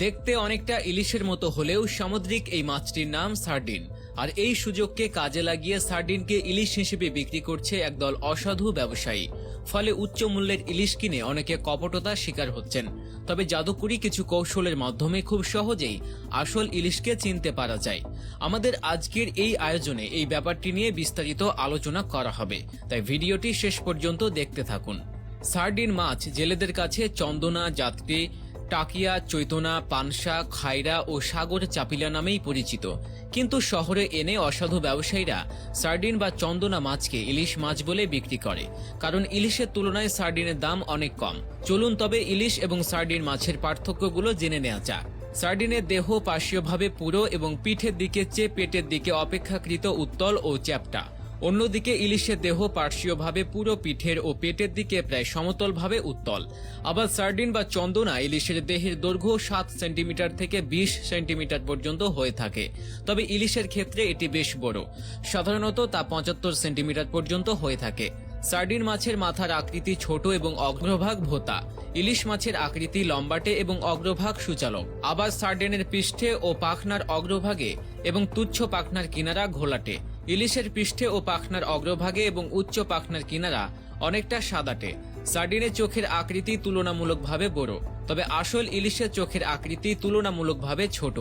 দেখতে অনেকটা ইলিশের মতো হলেও সামুদ্রিক এই মাছটির নাম সার্ডিন। আর এই সুযোগকে কাজে লাগিয়ে সার্ডিনকে ইলিশ হিসেবে বিক্রি করছে একদল অসাধু ব্যবসায়ী। ফলে উচ্চ মূল্যের ইলিশ কিনে অনেকে কপটতার শিকার হচ্ছেন। তবে জাদুকরি কিছু কৌশলের মাধ্যমে খুব সহজেই আসল ইলিশকে চিনতে পারা যায়। আমাদের আজকের এই আয়োজনে এই ব্যাপারটি নিয়ে বিস্তারিত আলোচনা করা হবে, তাই ভিডিওটি শেষ পর্যন্ত দেখতে থাকুন। সার্ডিন মাছ জেলেদের কাছে চন্দনা, জাতটি, টাকিয়া, চৈতনা, পানসা, খায়রা ও সাগর চাপিলা নামেই পরিচিত। কিন্তু শহরে এনে অসাধু ব্যবসায়ীরা সার্ডিন বা চন্দনা মাছকে ইলিশ মাছ বলে বিক্রি করে, কারণ ইলিশের তুলনায় সার্ডিনের দাম অনেক কম। চলুন তবে ইলিশ এবং সার্ডিন মাছের পার্থক্যগুলো জেনে নেওয়া যাক। সার্ডিনের দেহ পার্শ্বীয়ভাবে পুরো এবং পিঠের দিকে চেয়ে পেটের দিকে অপেক্ষাকৃত উত্তল ও চ্যাপ্টা। অন্যদিকে ইলিশের দেহ পার্শ্বীয়ভাবে পুরো পিঠের ও পেটের দিকে প্রায় সমতলভাবে উত্তল। আবার সার্ডিন বা চন্দনা ইলিশের দেহের দৈর্ঘ্য 7 সেন্টিমিটার থেকে 20 সেন্টিমিটার পর্যন্ত হয়ে থাকে, তবে ইলিশের ক্ষেত্রে এটি বেশ বড়, সাধারণত তা 75 সেন্টিমিটার পর্যন্ত হয়ে থাকে। সার্ডিন মাছের মাথার আকৃতি ছোট এবং অগ্রভাগ ভোঁতা। ইলিশ মাছের আকৃতি লম্বাটে এবং অগ্রভাগ সূচালো। আবার সার্ডিনের পৃষ্ঠে ও পাখনার অগ্রভাগে এবং তুচ্ছ পাখনার কিনারা ঘোলাটে। ইলিশের পৃষ্ঠে ও পাখনার অগ্রভাগে এবং উচ্চ পাখনার কিনারা অনেকটা সাদাটে। সার্ডিনের চোখের আকৃতি তুলনামূলকভাবে বড়, তবে আসল ইলিশের চোখের আকৃতি তুলনামূলকভাবে ছোট।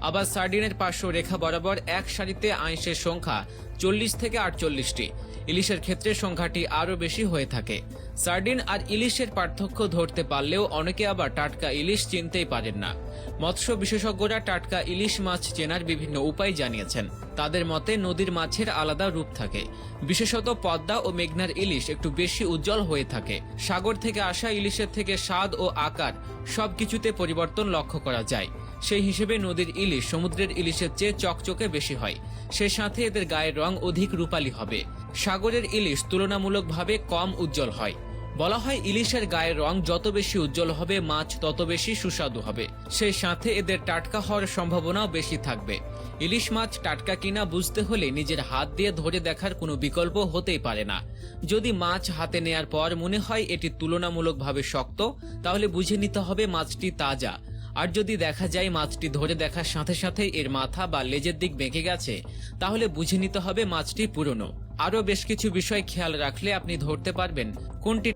আবার সার্ডিনের পার্শ্ব রেখা বরাবর এক সারিতে আঁইশের সংখ্যা 40 থেকে 48টি। ইলিশের ক্ষেত্রে সংখ্যাটি আরও বেশি হয়ে থাকে। সার্ডিন আর ইলিশের পার্থক্য ধরতে পারলেও অনেকে আবার টাটকা ইলিশ চিনতেই পারেন না। মৎস্য বিশেষজ্ঞরা টাটকা ইলিশ মাছ চেনার বিভিন্ন উপায় জানিয়েছেন। তাদের মতে নদীর মাছের আলাদা রূপ থাকে, বিশেষত পদ্মা ও মেঘনার ইলিশ একটু বেশি উজ্জ্বল হয়ে থাকে। সাগর থেকে আসা ইলিশের থেকে স্বাদ ও আকার সবকিছুতে পরিবর্তন লক্ষ্য করা যায়। সেই হিসেবে নদীর ইলিশ সমুদ্রের ইলিশের চেয়ে চকচকে বেশি হয়, সে সাথে এদের গায়ের রং অধিক রূপালী হবে। সাগরের ইলিশ তুলনামূলকভাবে কম উজ্জ্বল হয়। বলা হয় ইলিশের গায়ের রং যত বেশি উজ্জ্বল হবে মাছ তত বেশি সুস্বাদু হবে, সেই সাথে এদের টাটকা হওয়ার সম্ভাবনাও বেশি থাকবে। ইলিশ মাছ টাটকা কিনা বুঝতে হলে নিজের হাত দিয়ে ধরে দেখার কোনো বিকল্প হতেই পারে না। যদি মাছ হাতে নেয়ার পর মনে হয় এটি তুলনামূলকভাবে শক্ত, তাহলে বুঝে নিতে হবে মাছটি তাজা। আর যদি দেখা যায় মাছটি ধরে দেখার সাথে সাথে এর মাথা বা লেজের দিক বেঁকে গেছে, তাহলে বুঝে নিতে হবে মাছটি পুরনো। আরও বেশ কিছু বিষয় খেয়াল রাখলে আপনি ধরতে পারবেন কোনটি